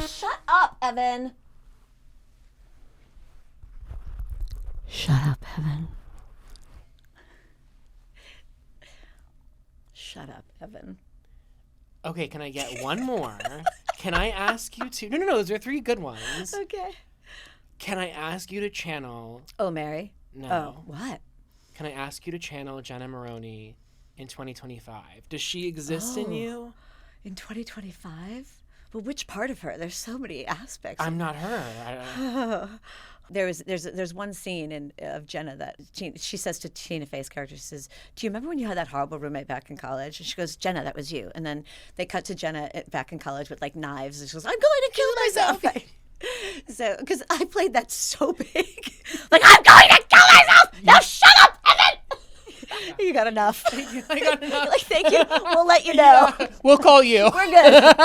Shut up, Evan. Shut up, Evan. Shut up, Evan. Okay, can I get one more? Can I ask you to... No, those are 3 good ones. Okay. Can I ask you to channel... Oh, Mary? No. Oh, what? Can I ask you to channel Jenna Maroney in 2025? Does she exist in you? In 2025? Well, which part of her? There's so many aspects. I'm not her. There's one scene of Jenna that she says to Tina Fey's character, she says, "Do you remember when you had that horrible roommate back in college?" And she goes, "Jenna, that was you." And then they cut to Jenna back in college with like knives, and she goes, "I'm going to kill myself." Right? So, because I played that so big, like, "I'm going to kill myself." Now shut up, Evan. You got enough. I got enough. Like, thank you. We'll let you know. Yeah, we'll call you. We're good.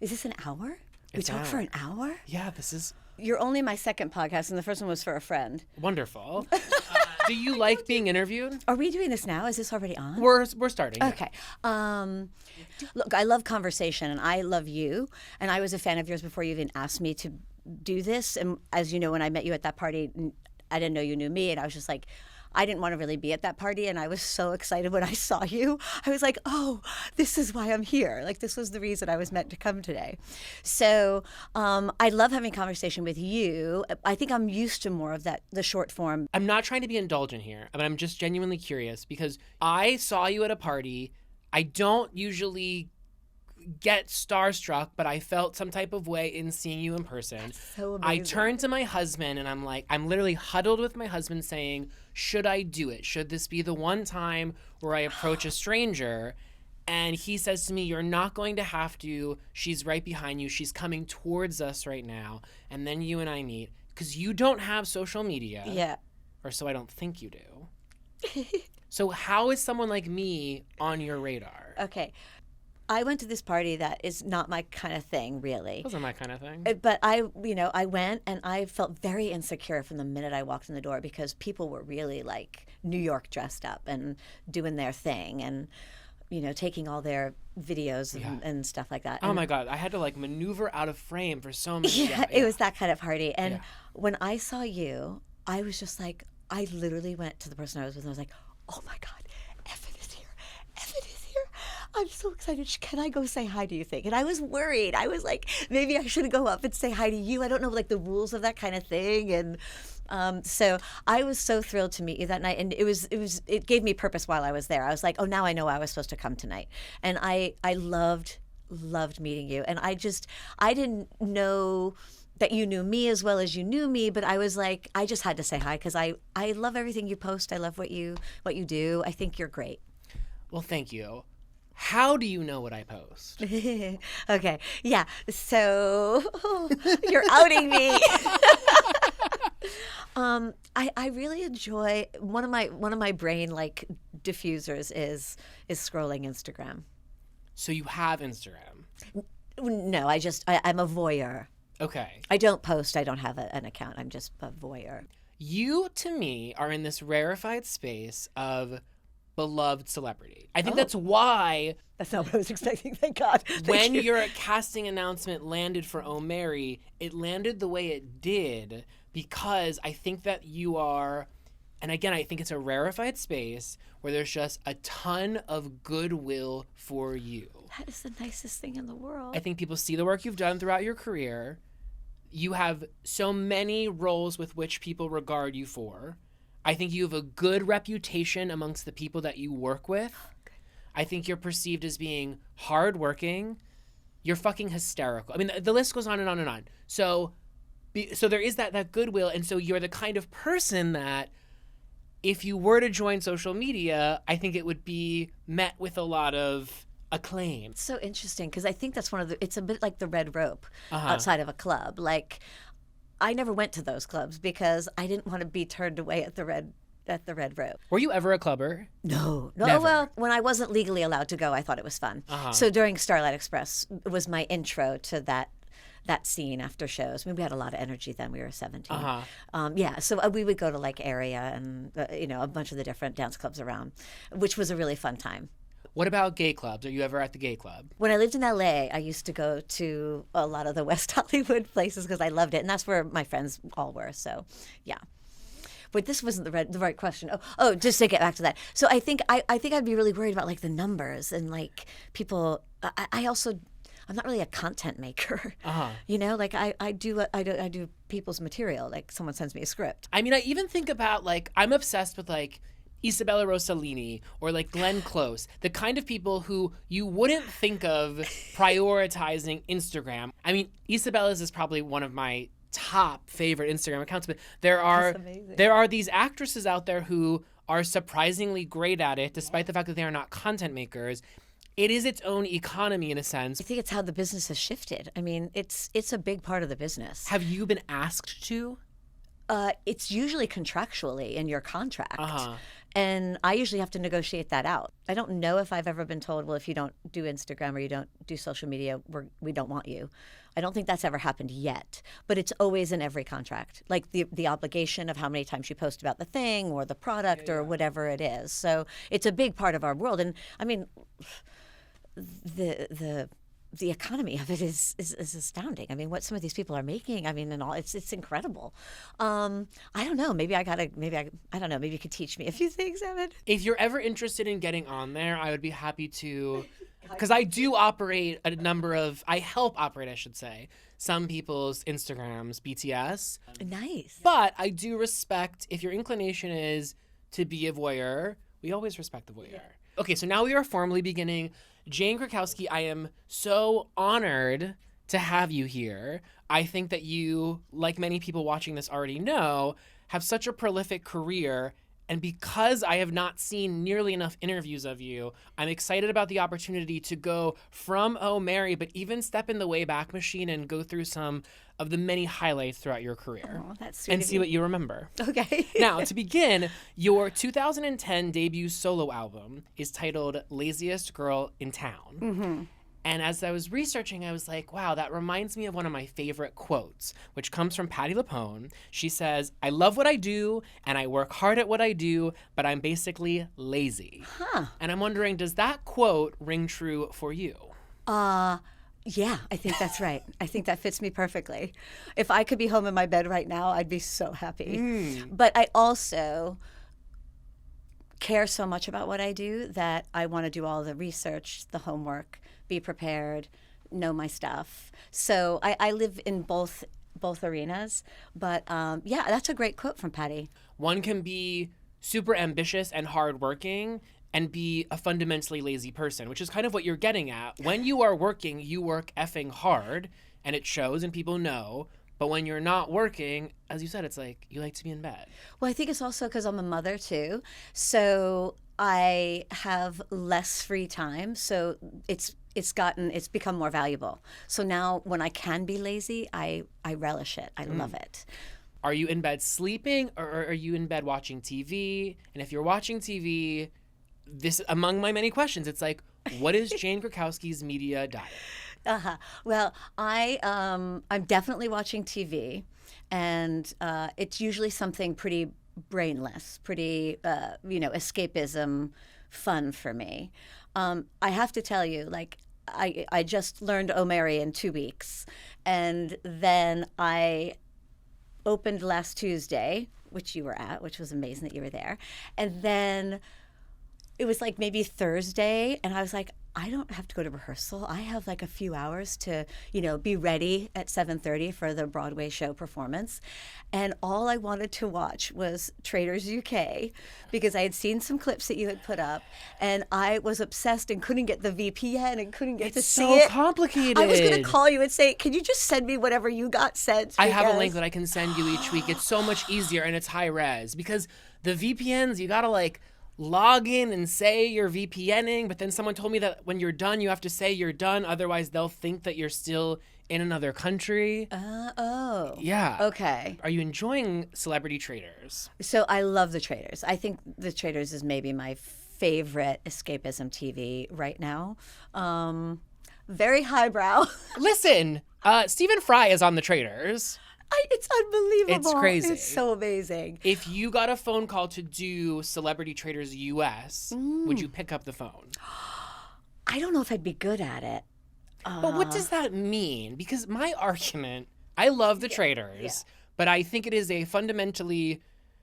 Is this an hour? We talked for an hour? Yeah, this is... You're only my second podcast, and the first one was for a friend. Wonderful. Do you like being interviewed? Are we doing this now? Is this already on? We're starting. Okay. Look, I love conversation, and I love you. And I was a fan of yours before you even asked me to do this. And as you know, when I met you at that party, I didn't know you knew me, and I was just like, I didn't want to really be at that party, and I was so excited when I saw you. I was like, oh, this is why I'm here. Like, this was the reason I was meant to come today. So I love having conversation with you. I think I'm used to more of that, the short form. I'm not trying to be indulgent here, but I'm just genuinely curious because I saw you at a party. I don't usually get starstruck, but I felt some type of way in seeing you in person. That's so amazing. I turned to my husband and I'm literally huddled with my husband saying, should I do it? Should this be the one time where I approach a stranger? And he says to me, you're not going to have to. She's right behind you. She's coming towards us right now. And then you and I meet because you don't have social media. Yeah. Or so I don't think you do. So how is someone like me on your radar? Okay. I went to this party that is not my kind of thing, really. Wasn't my kind of thing. But I went and I felt very insecure from the minute I walked in the door because people were really like New York dressed up and doing their thing and, taking all their videos and stuff like that. Oh my God. I had to like maneuver out of frame for so many. Yeah, it was that kind of party. And when I saw you, I was just like, I literally went to the person I was with and I was like, oh my God, Evan is here. Evan is here. I'm so excited. Can I go say hi, do you think? And I was worried. I was like, maybe I should go up and say hi to you. I don't know, like the rules of that kind of thing. And so I was so thrilled to meet you that night. And it gave me purpose while I was there. I was like, oh, now I know I was supposed to come tonight. And I loved meeting you. And I didn't know that you knew me as well as you knew me, but I was like, I just had to say hi because I love everything you post. I love what you do. I think you're great. Well, thank you. How do you know what I post? Okay. Yeah. So you're outing me. I really enjoy one of my brain like diffusers is scrolling Instagram. So you have Instagram? No, I'm a voyeur. Okay. I don't post. I don't have an account. I'm just a voyeur. You, to me, are in this rarefied space of beloved celebrity. I think that's why... That's not what I was expecting, thank God. When your casting announcement landed for Oh Mary, it landed the way it did because I think that you are... And again, I think it's a rarefied space where there's just a ton of goodwill for you. That is the nicest thing in the world. I think people see the work you've done throughout your career. You have so many roles with which people regard you for. I think you have a good reputation amongst the people that you work with. I think you're perceived as being hardworking. You're fucking hysterical. I mean, the list goes on and on and on. So there is that goodwill. And so you're the kind of person that if you were to join social media, I think it would be met with a lot of acclaim. It's so interesting because I think that's it's a bit like the red rope outside of a club. Like, I never went to those clubs because I didn't want to be turned away at the red rope. Were you ever a clubber? No. Never. Well, when I wasn't legally allowed to go, I thought it was fun. So during Starlight Express was my intro to that scene after shows. I mean, we had a lot of energy then. We were 17. So we would go to like Area and a bunch of the different dance clubs around, which was a really fun time. What about gay clubs? Are you ever at the gay club? When I lived in LA, I used to go to a lot of the West Hollywood places because I loved it. And that's where my friends all were. So, yeah. But this wasn't the right question. Oh, just to get back to that. So I think I'd be really worried about like the numbers and like people. I'm not really a content maker. You know, like I do people's material. Like someone sends me a script. I mean, I even think about like I'm obsessed with like Isabella Rossellini or like Glenn Close, the kind of people who you wouldn't think of prioritizing Instagram. I mean, Isabella's is probably one of my top favorite Instagram accounts, but there are these actresses out there who are surprisingly great at it, despite the fact that they are not content makers. It is its own economy in a sense. I think it's how the business has shifted. I mean, it's a big part of the business. Have you been asked to? It's usually contractually in your contract. And I usually have to negotiate that out. I don't know if I've ever been told, well, if you don't do Instagram or you don't do social media, we don't want you. I don't think that's ever happened yet, but it's always in every contract, like the obligation of how many times you post about the thing or the product or whatever it is. So it's a big part of our world. And I mean, the economy of it is astounding. I mean, what some of these people are making, I mean, and all, it's incredible. I don't know. Maybe I don't know. Maybe you could teach me a few things, Evan. If you're ever interested in getting on there, I would be happy to, because I do operate I help operate, I should say, some people's Instagrams, BTS. Nice. But I do respect, if your inclination is to be a voyeur, we always respect the voyeur. Okay, so now we are formally beginning. Jane Krakowski, I am so honored to have you here. I think that you, like many people watching this already know, have such a prolific career. And because I have not seen nearly enough interviews of you, I'm excited about the opportunity to go from Oh Mary, but even step in the Wayback Machine and go through some of the many highlights throughout your career. Oh, that's sweet and see what you remember. Okay. Now, to begin, your 2010 debut solo album is titled Laziest Girl in Town. Mm-hmm. And as I was researching, I was like, wow, that reminds me of one of my favorite quotes, which comes from Patti LuPone. She says, "I love what I do, and I work hard at what I do, but I'm basically lazy." And I'm wondering, does that quote ring true for you? Yeah, I think that's right. I think that fits me perfectly. If I could be home in my bed right now, I'd be so happy. But I also care so much about what I do that I want to do all the research, the homework, be prepared, know my stuff. So I live in both arenas. But yeah, that's a great quote from Patti. One can be super ambitious and hardworking and be a fundamentally lazy person, which is kind of what you're getting at. When you are working, you work effing hard, and it shows and people know. But when you're not working, as you said, it's like you like to be in bed. Well, I think it's also because I'm a mother too. So I have less free time. So it's become more valuable. So now when I can be lazy, I relish it. I love it. Are you in bed sleeping, or are you in bed watching TV? And if you're watching TV, this, among my many questions, it's like, what is Jane Krakowski's media diet? Well, I'm definitely watching TV, and it's usually something pretty brainless, pretty escapism, fun for me. I have to tell you, like, I just learned Oh Mary in 2 weeks, and then I opened last Tuesday, which you were at, which was amazing that you were there, and then it was like maybe Thursday, and I was like, I don't have to go to rehearsal. I have like a few hours to, be ready at 7:30 for the Broadway show performance. And all I wanted to watch was Traitors UK, because I had seen some clips that you had put up, and I was obsessed and couldn't get the VPN and couldn't get to see it. It's so complicated. I was going to call you and say, can you just send me whatever you got sent? I have a link that I can send you each week. It's so much easier, and it's high res, because the VPNs, you got to log in and say you're VPNing, but then someone told me that when you're done, you have to say you're done. Otherwise, they'll think that you're still in another country. Oh. Yeah. Okay. Are you enjoying Celebrity Traitors? So I love The Traitors. I think The Traitors is maybe my favorite escapism TV right now. Very highbrow. Listen, Stephen Fry is on The Traitors. It's unbelievable. It's crazy. It's so amazing. If you got a phone call to do Celebrity Traitors US, would you pick up the phone? I don't know if I'd be good at it. But what does that mean? Because my argument, I love the Traitors, but I think it is a fundamentally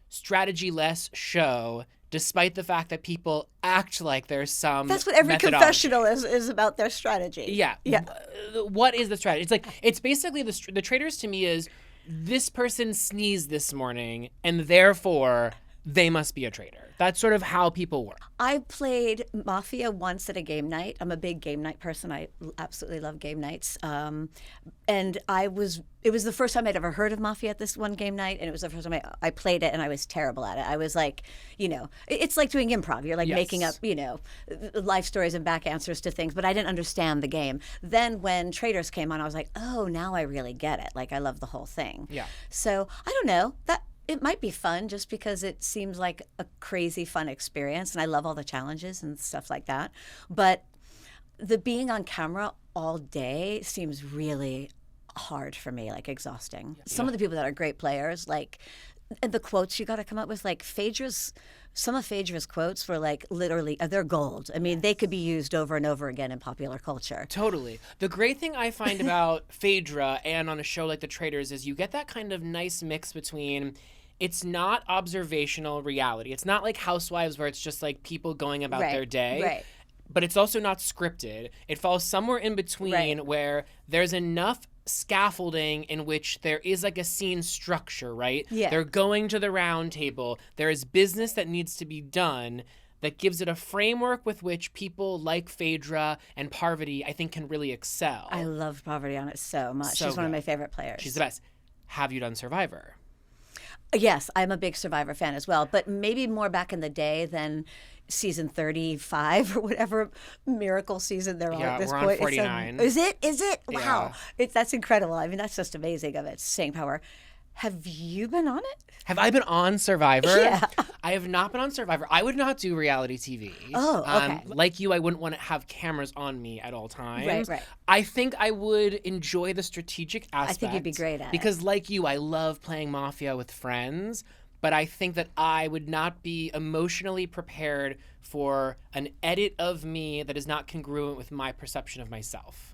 strategy-less show, despite the fact that people act like there's some That's what every methodology. confessional is about their strategy. Yeah. What is the strategy? It's like, it's basically the Traitors to me is, this person sneezed this morning, and therefore they must be a traitor. That's sort of how people work. I played Mafia once at a game night. I'm a big game night person. I absolutely love game nights. And it was the first time I'd ever heard of Mafia at this one game night, and it was the first time I played it, and I was terrible at it. I was like, it's like doing improv. You're like making up, life stories and back answers to things, but I didn't understand the game. Then when Traitors came on, I was like, oh, now I really get it. Like, I love the whole thing. Yeah. So I don't know. It might be fun just because it seems like a crazy fun experience, and I love all the challenges and stuff like that. But the being on camera all day seems really hard for me, like exhausting. Some of the people that are great players, like, and the quotes you got to come up with, like some of Phaedra's quotes were like literally, they're gold. I mean, they could be used over and over again in popular culture. Totally. The great thing I find about Phaedra and on a show like The Traitors is you get that kind of nice mix between, it's not observational reality. It's not like Housewives where it's just like people going about their day. Right. But it's also not scripted. It falls somewhere in between where there's enough scaffolding in which there is like a scene structure, right? Yeah. They're going to the round table. There is business that needs to be done that gives it a framework with which people like Phaedra and Parvati, I think, can really excel. I love Parvati on it so much. She's one of my favorite players. She's the best. Have you done Survivor? Yes, I'm a big Survivor fan as well, but maybe more back in the day than season 35 or whatever miracle season they're on at this point. We're on 49. Is it? Wow. Yeah. That's incredible. I mean, that's just amazing of its staying power. Have you been on it? Have I been on Survivor? Yeah. I have not been on Survivor. I would not do reality TV. Oh, okay. Like you, I wouldn't want to have cameras on me at all times. Right. I think I would enjoy the strategic aspect. I think you'd be great at it. Because like you, I love playing Mafia with friends, but I think that I would not be emotionally prepared for an edit of me that is not congruent with my perception of myself.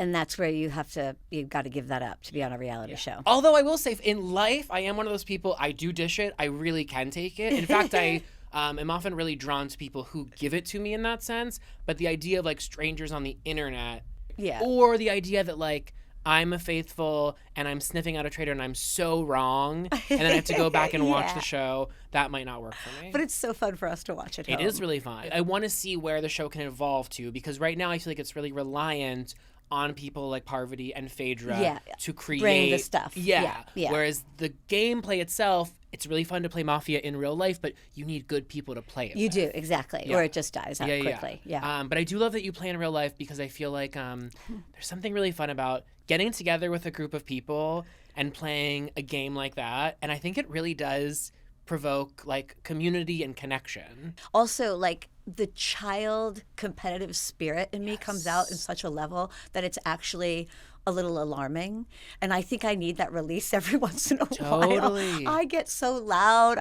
And that's where you've got to give that up to be on a reality show. Although I will say, in life, I am one of those people, I do dish it. I really can take it. In fact, I am often really drawn to people who give it to me in that sense. But the idea of like strangers on the internet, or the idea that like I'm a faithful and I'm sniffing out a traitor and I'm so wrong, and then I have to go back and watch the show, that might not work for me. But it's so fun for us to watch at home. It is really fun. I want to see where the show can evolve to, because right now I feel like it's really reliant on people like Parvati and Phaedra to create bring the stuff. Yeah. Whereas the gameplay itself, it's really fun to play Mafia in real life, but you need good people to play it You with. do, exactly. Or it just dies out quickly. Yeah. But I do love that you play in real life, because I feel like there's something really fun about getting together with a group of people and playing a game like that. And I think it really does provoke like community and connection. Also, like, the child competitive spirit in me comes out in such a level that it's actually a little alarming, and I think I need that release every once in a while. I get so loud.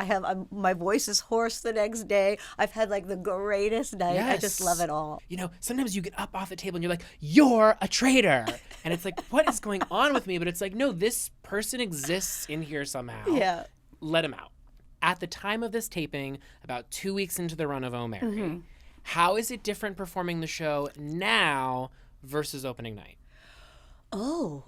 My voice is hoarse the next day. I've had like the greatest night. I just love it all. You know, sometimes you get up off the table and you're like, you're a traitor, and it's like, what is going on with me? But it's like, no, this person exists in here somehow. Yeah, let him out. At the time of this taping, about 2 weeks into the run of Oh Mary, how is it different performing the show now versus opening night? That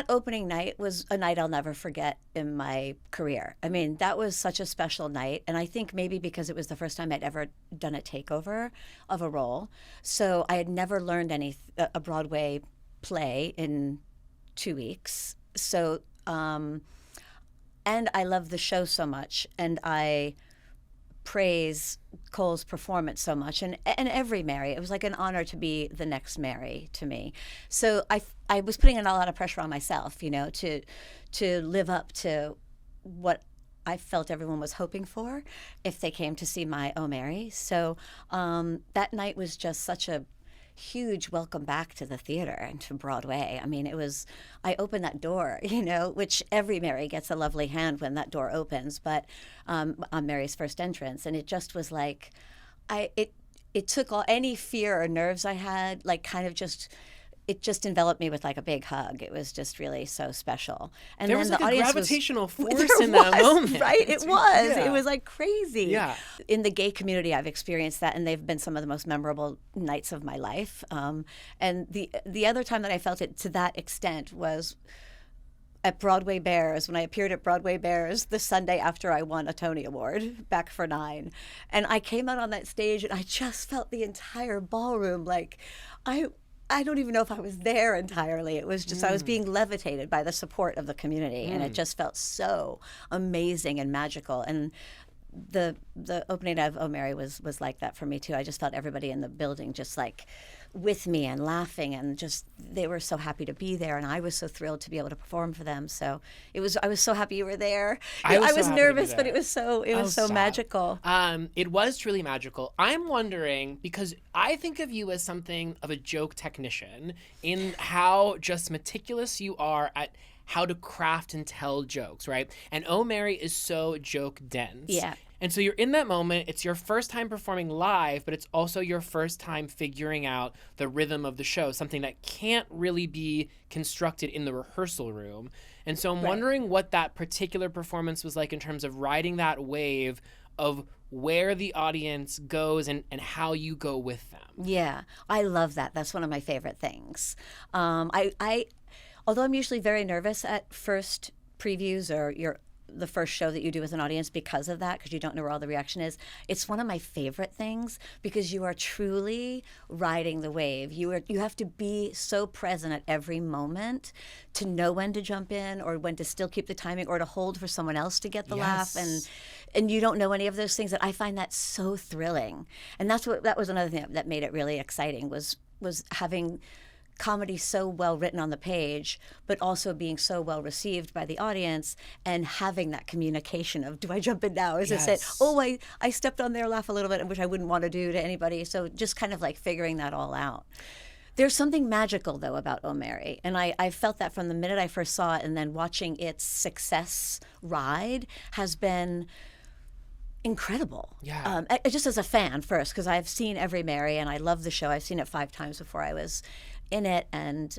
opening night was a night I'll never forget in my career. I mean, that was such a special night, and I think maybe because it was the first time I'd ever done a takeover of a role, so I had never learned a Broadway play in 2 weeks. So, and I love the show so much, and I praise Cole's performance so much, and every Mary. It was like an honor to be the next Mary to me. So I was putting a lot of pressure on myself, to live up to what I felt everyone was hoping for if they came to see my Oh Mary. So that night was just such a huge welcome back to the theater and to Broadway. I mean, I opened that door, which every Mary gets a lovely hand when that door opens, but on Mary's first entrance. And it just was like, it took any fear or nerves I had, like kind of it just enveloped me with like a big hug. It was just really so special. And there then was like the a audience gravitational force in that moment. Right? It was. Yeah. It was like crazy. Yeah. In the gay community, I've experienced that, and they've been some of the most memorable nights of my life. And the other time that I felt it to that extent was at Broadway Bears, when I appeared at Broadway Bears the Sunday after I won a Tony Award back for 9. And I came out on that stage and I just felt the entire ballroom like I don't even know if I was there entirely. It was just I was being levitated by the support of the community, and it just felt so amazing and magical. And the opening of Oh Mary was like that for me too. I just felt everybody in the building just like with me and laughing, and just they were so happy to be there, and I was so thrilled to be able to perform for them. So I was so happy you were there. I was nervous, but it was so magical. It was truly magical. I'm wondering, because I think of you as something of a joke technician in how just meticulous you are at how to craft and tell jokes, right? And Oh Mary is so joke dense. Yeah. And so you're in that moment. It's your first time performing live, but it's also your first time figuring out the rhythm of the show, something that can't really be constructed in the rehearsal room. And so I'm wondering what that particular performance was like in terms of riding that wave of where the audience goes and how you go with them. Yeah, I love that. That's one of my favorite things. Although I'm usually very nervous at first previews or the first show that you do with an audience because of that, because you don't know where all the reaction is, it's one of my favorite things because you are truly riding the wave. You have to be so present at every moment to know when to jump in or when to still keep the timing or to hold for someone else to get the laugh, and you don't know any of those things. That I find that so thrilling, and that was another thing that made it really exciting was having comedy so well written on the page, but also being so well received by the audience and having that communication of, do I jump in now? Is this it? Oh, I stepped on their laugh a little bit, which I wouldn't want to do to anybody. So just kind of like figuring that all out. There's something magical, though, about Oh Mary. And I felt that from the minute I first saw it, and then watching its success ride has been incredible. Yeah. Just as a fan first, because I've seen every Mary and I love the show. I've seen it 5 times before I was in it, and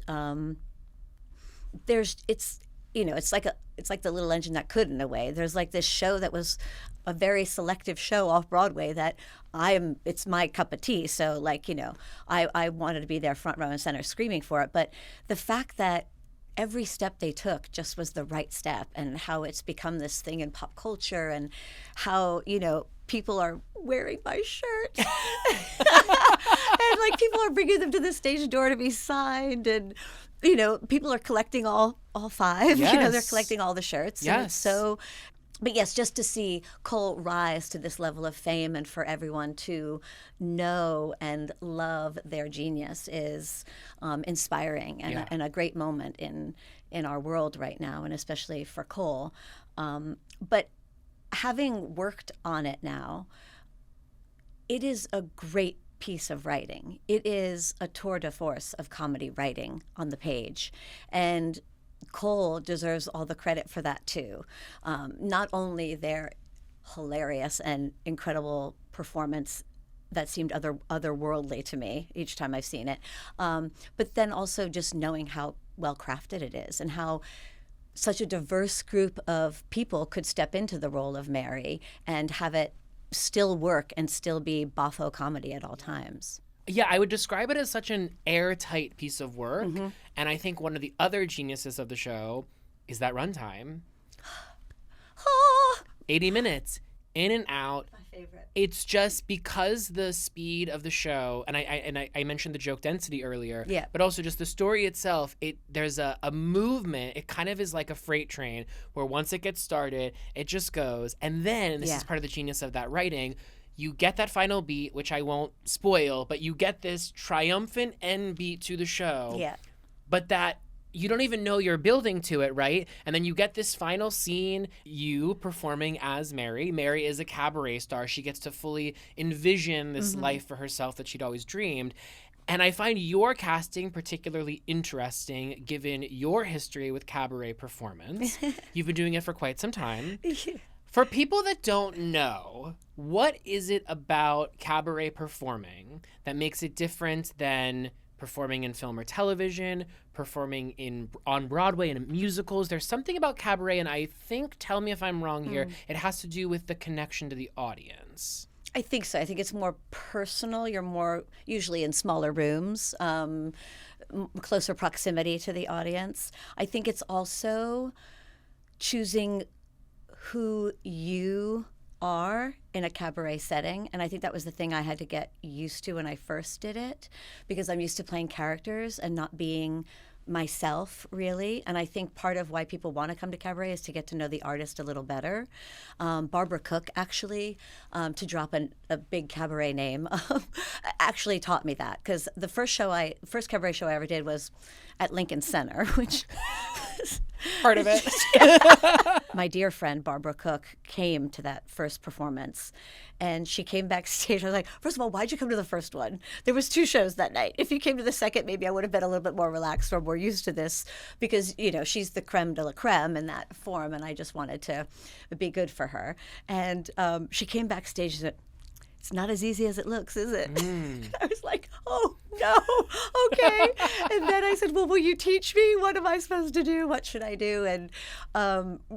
it's like the little engine that could, in a way. There's like this show that was a very selective show off Broadway that it's my cup of tea. So I wanted to be there front row and center screaming for it. But the fact that every step they took just was the right step, and how it's become this thing in pop culture, and how, people are wearing my shirt. And people are bringing them to the stage door to be signed, and people are collecting all 5. Yes. They're collecting all the shirts. Yes. And it's so, but yes, just to see Cole rise to this level of fame and for everyone to know and love their genius is inspiring and a great moment in our world right now, and especially for Cole. But having worked on it now, it is a great piece of writing. It is a tour de force of comedy writing on the page. And Cole deserves all the credit for that too. Not only their hilarious and incredible performance that seemed otherworldly to me each time I've seen it, but then also just knowing how well crafted it is, and how such a diverse group of people could step into the role of Mary and have it still work and still be boffo comedy at all times. Yeah, I would describe it as such an airtight piece of work. Mm-hmm. And I think one of the other geniuses of the show is that runtime. 80 minutes, in and out. My favorite. It's just because the speed of the show, and I mentioned the joke density earlier, but also just the story itself, there's a movement. It kind of is like a freight train where once it gets started, it just goes. And then, this is part of the genius of that writing, you get that final beat, which I won't spoil, but you get this triumphant end beat to the show. Yeah. But that you don't even know you're building to it, right? And then you get this final scene, you performing as Mary. Mary is a cabaret star. She gets to fully envision this life for herself that she'd always dreamed. And I find your casting particularly interesting given your history with cabaret performance. You've been doing it for quite some time. For people that don't know, what is it about cabaret performing that makes it different than performing in film or television, performing on Broadway and in musicals? There's something about cabaret, and I think, tell me if I'm wrong here, it has to do with the connection to the audience. I think so. I think it's more personal. You're more usually in smaller rooms, closer proximity to the audience. I think it's also choosing who you are in a cabaret setting. And I think that was the thing I had to get used to when I first did it, because I'm used to playing characters and not being myself, really. And I think part of why people want to come to cabaret is to get to know the artist a little better. Barbara Cook, actually, to drop a big cabaret name, actually taught me that, because the first cabaret show I ever did was at Lincoln Center, which part of it. My dear friend Barbara Cook came to that first performance, and she came backstage. I was like, first of all, why'd you come to the first one? There was 2 shows that night. If you came to the second, maybe I would have been a little bit more relaxed or more used to this, because, you know, she's the creme de la creme in that form, and I just wanted to be good for her. And she came backstage and said, it's not as easy as it looks, is it? I was like, oh, no, okay. And then I said, well, will you teach me? What am I supposed to do? What should I do? And,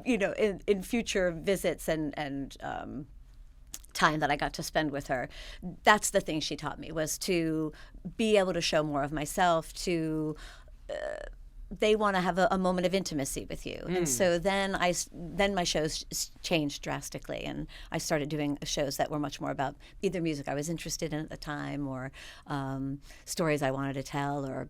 you know, in future visits and time that I got to spend with her, that's the thing she taught me, was to be able to show more of myself, to they want to have a moment of intimacy with you. And so then my shows changed drastically, and I started doing shows that were much more about either music I was interested in at the time, or stories I wanted to tell, or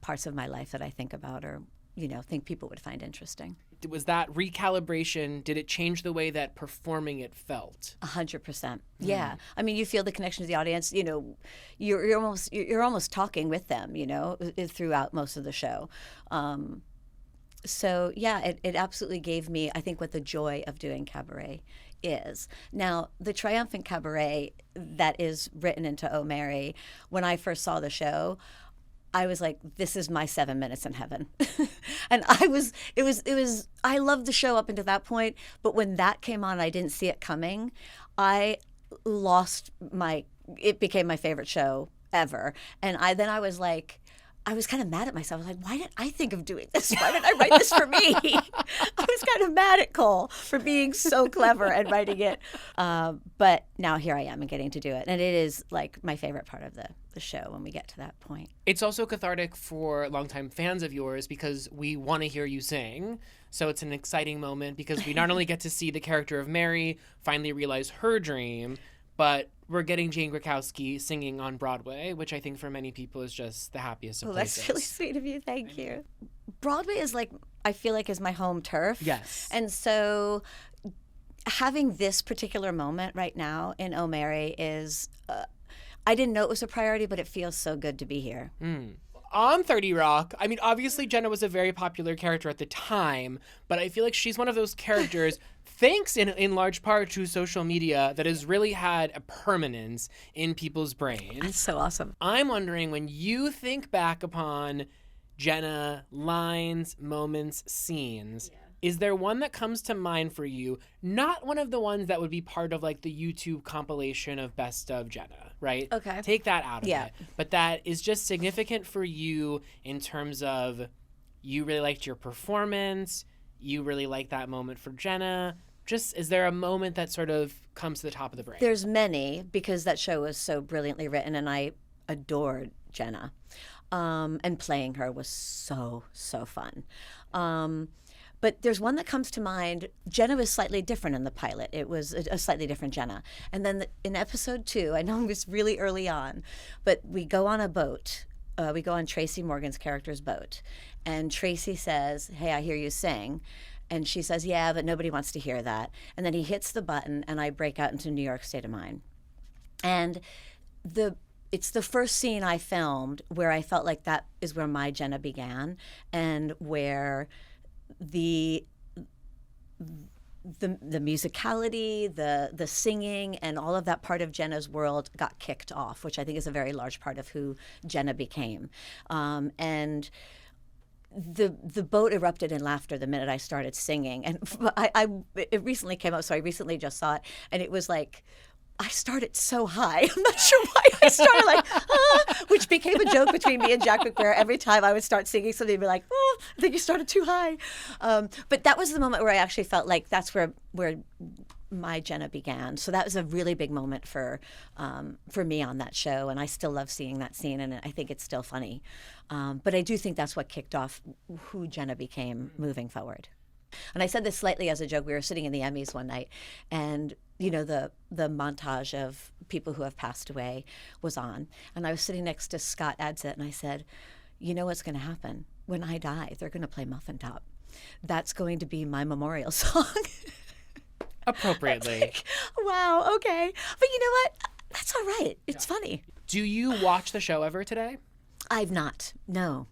parts of my life that I think about, or, you know, think people would find interesting. Was that recalibration, did it change the way that performing it felt? 100%. Yeah. I mean, you feel the connection to the audience. You know, you're almost talking with them, you know, throughout most of the show. So yeah, it absolutely gave me, I think, what the joy of doing cabaret is. Now, the triumphant cabaret that is written into Oh Mary, when I first saw the show, I was like, this is my 7 minutes in heaven. And I loved the show up until that point, but when that came on, I didn't see it coming. It became my favorite show ever. And I was like, I was kind of mad at myself. I was like, why did I think of doing this? Why did I write this for me? I was kind of mad at Cole for being so clever and writing it. But now here I am and getting to do it. And it is like my favorite part of the show when we get to that point. It's also cathartic for longtime fans of yours because we want to hear you sing. So it's an exciting moment because we not only get to see the character of Mary finally realize her dream, but we're getting Jane Krakowski singing on Broadway, which I think for many people is just the happiest of places. That's really sweet of you. Thank you. Broadway is I feel like is my home turf. Yes. And so having this particular moment right now in Oh Mary is, I didn't know it was a priority, but it feels so good to be here. On 30 Rock, I mean, obviously Jenna was a very popular character at the time, but I feel like she's one of those characters, thanks in large part to social media, that has really had a permanence in people's brains. That's so awesome. I'm wondering, when you think back upon Jenna, lines, moments, scenes, is there one that comes to mind for you? Not one of the ones that would be part of like the YouTube compilation of Best of Jenna, right? Okay. Take that out of it. But that is just significant for you in terms of you really liked your performance, you really liked that moment for Jenna. Just, is there a moment that sort of comes to the top of the brain? There's many, because that show was so brilliantly written and I adored Jenna. And playing her was so, so fun. But there's one that comes to mind. Jenna was slightly different in the pilot. It was a slightly different Jenna. And then in episode 2, I know it was really early on, but we go on a boat. We go on Tracy Morgan's character's boat. And Tracy says, hey, I hear you sing. And she says, yeah, but nobody wants to hear that. And then he hits the button, and I break out into New York State of Mind. And it's the first scene I filmed where I felt like that is where my Jenna began, and where the musicality, the singing, and all of that part of Jenna's world got kicked off, which I think is a very large part of who Jenna became. And the boat erupted in laughter the minute I started singing. And it recently came out, so I recently just saw it, and it was like, I started so high. I'm not sure why I started like, which became a joke between me and Jack McBrayer. Every time I would start singing something, he'd be like, I think you started too high. But that was the moment where I actually felt like that's where my Jenna began. So that was a really big moment for me on that show, and I still love seeing that scene, and I think it's still funny. But I do think that's what kicked off who Jenna became moving forward. And I said this slightly as a joke. We were sitting in the Emmys one night, and the montage of people who have passed away was on, and I was sitting next to Scott Adsit, and I said, you know what's going to happen when I die? They're going to play Muffin Top. That's going to be my memorial song. Appropriately. Like, wow, okay. But you know what? That's all right. It's funny. Do you watch the show ever today? I've not, no.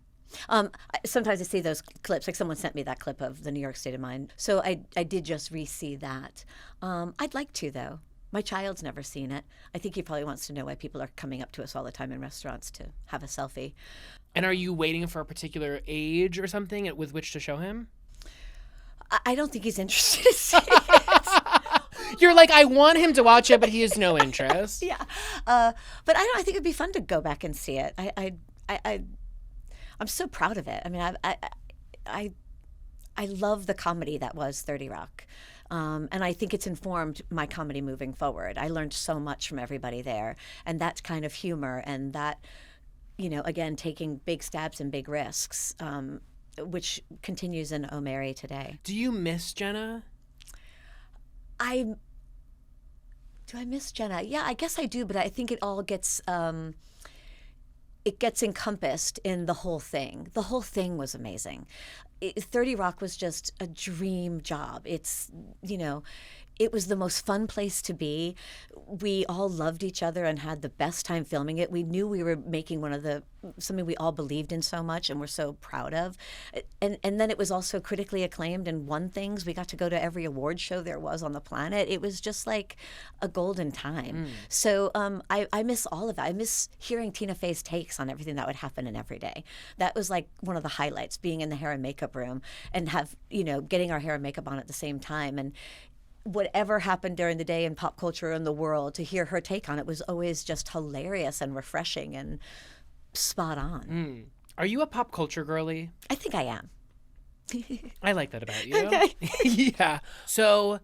Sometimes I see those clips, like someone sent me that clip of the New York State of Mind. So I did just re-see that. I'd like to, though. My child's never seen it. I think he probably wants to know why people are coming up to us all the time in restaurants to have a selfie. And are you waiting for a particular age or something with which to show him? I don't think he's interested in seeing it. You're like, I want him to watch it, but he has no interest. Yeah. But I think it'd be fun to go back and see it. I'm so proud of it. I mean, I love the comedy that was 30 Rock. And I think it's informed my comedy moving forward. I learned so much from everybody there. And that kind of humor and that, again, taking big stabs and big risks, which continues in Oh Mary today. Do you miss Jenna? Do I miss Jenna? Yeah, I guess I do, but I think it all gets encompassed in the whole thing. The whole thing was amazing. 30 Rock was just a dream job. It's, it was the most fun place to be. We all loved each other and had the best time filming it. We knew we were making something we all believed in so much and we're so proud of. And then it was also critically acclaimed and won things. We got to go to every award show there was on the planet. It was just like a golden time. So I miss all of that. I miss hearing Tina Fey's takes on everything that would happen in Every Day. That was like one of the highlights, being in the hair and makeup room and getting our hair and makeup on at the same time. And whatever happened during the day in pop culture and the world, to hear her take on it was always just hilarious and refreshing and spot on. Are you a pop culture girly? I think I am. I like that about you. Okay. Yeah. So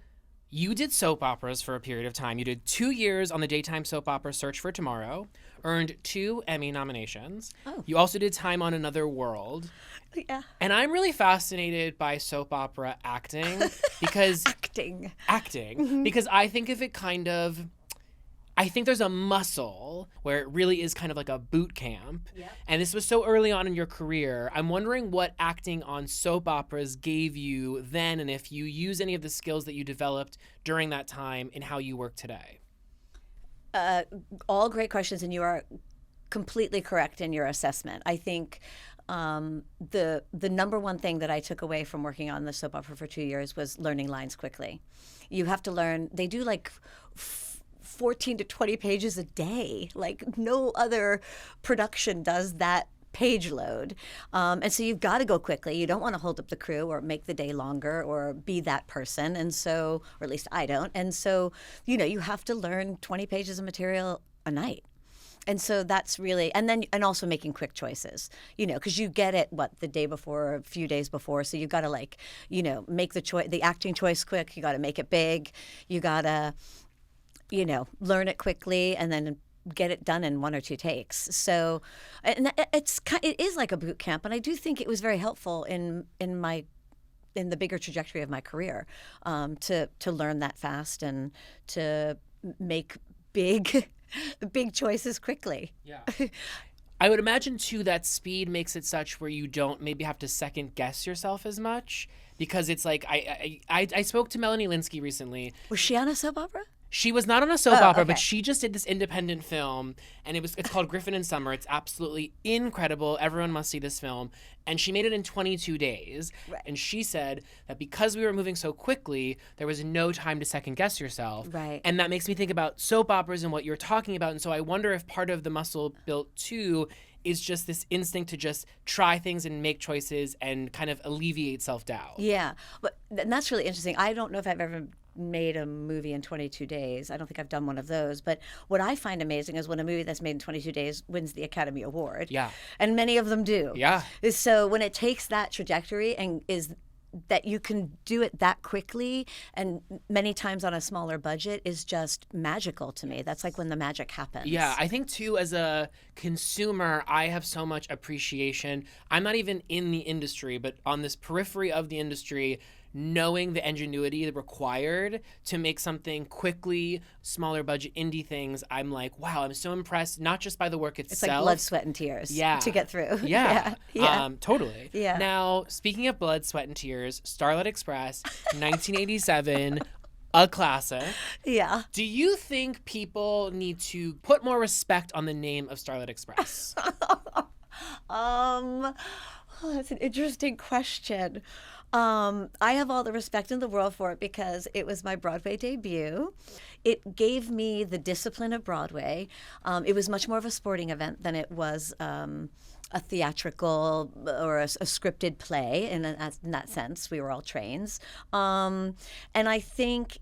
you did soap operas for a period of time. You did 2 years on the daytime soap opera Search for Tomorrow, earned 2 Emmy nominations. Oh. You also did time on Another World. Yeah. And I'm really fascinated by soap opera acting because Acting. Because I think of it I think there's a muscle where it really is kind of like a boot camp. Yep. And this was so early on in your career. I'm wondering what acting on soap operas gave you then, and if you use any of the skills that you developed during that time in how you work today. All great questions, and you are completely correct in your assessment. I think the number one thing that I took away from working on the soap opera for 2 years was learning lines quickly. You have to learn. They do like 14 to 20 pages a day. Like no other production does that page load. And so you've got to go quickly. You don't want to hold up the crew or make the day longer or be that person. And so, or at least I don't. And so, you have to learn 20 pages of material a night. And so that's really, and also making quick choices, because you get it, the day before or a few days before. So you've got to make the acting choice quick. You got to make it big. You got to, learn it quickly and then get it done in 1 or 2 takes. So, and it is like a boot camp. And I do think it was very helpful in the bigger trajectory of my career, to learn that fast and to make big choices quickly. Yeah. I would imagine, too, that speed makes it such where you don't maybe have to second guess yourself as much, because it's like I spoke to Melanie Linsky recently. Was she on a soap opera? She was not on a soap opera, okay. but she just did this independent film, and it's called Griffin in Summer. It's absolutely incredible. Everyone must see this film. And she made it in 22 days. Right. And she said that because we were moving so quickly, there was no time to second guess yourself. Right. And that makes me think about soap operas and what you're talking about. And so I wonder if part of the muscle built too is just this instinct to just try things and make choices and kind of alleviate self-doubt. Yeah, but and that's really interesting. I don't know if I've ever made a movie in 22 days. I don't think I've done one of those. But what I find amazing is when a movie that's made in 22 days wins the Academy Award. Yeah. And many of them do. Yeah. So when it takes that trajectory and is that you can do it that quickly and many times on a smaller budget is just magical to me. That's like when the magic happens. Yeah, I think too, as a consumer, I have so much appreciation. I'm not even in the industry, but on this periphery of the industry, knowing the ingenuity required to make something quickly, smaller budget indie things, I'm like, wow, I'm so impressed, not just by the work itself. It's like blood, sweat, and tears to get through. Yeah. Yeah. Totally. Yeah. Now, speaking of blood, sweat, and tears, Starlight Express, 1987, a classic. Yeah. Do you think people need to put more respect on the name of Starlight Express? That's an interesting question. I have all the respect in the world for it because it was my Broadway debut. It gave me the discipline of Broadway. It was much more of a sporting event than it was a theatrical or a scripted play. In that sense, we were all trains. And I think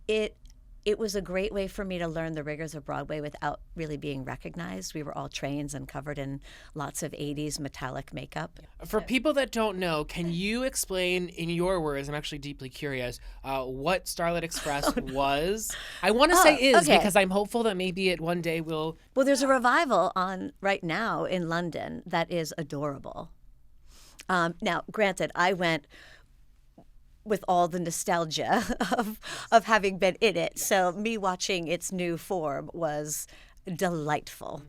it was a great way for me to learn the rigors of Broadway without really being recognized. We were all trains and covered in lots of 80s metallic makeup. For people that don't know, can you explain in your words, I'm actually deeply curious, what Starlight Express was? I want to say is okay. because I'm hopeful that maybe it one day will. Well, there's a revival on right now in London that is adorable. Now, granted, I went with all the nostalgia of having been in it. So me watching its new form was delightful.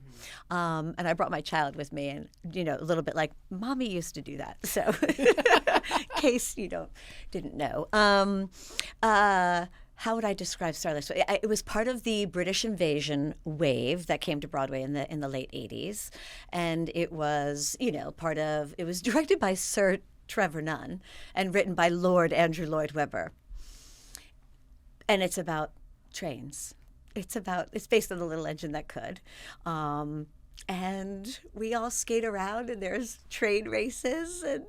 And I brought my child with me and, a little bit like, Mommy used to do that. So in case you didn't know. How would I describe Starlight? It was part of the British invasion wave that came to Broadway in the late 80s. And it was, it was directed by Sir Trevor Nunn and written by Lord Andrew Lloyd Webber. And it's about trains. It's based on The Little Engine That Could. And we all skate around and there's train races and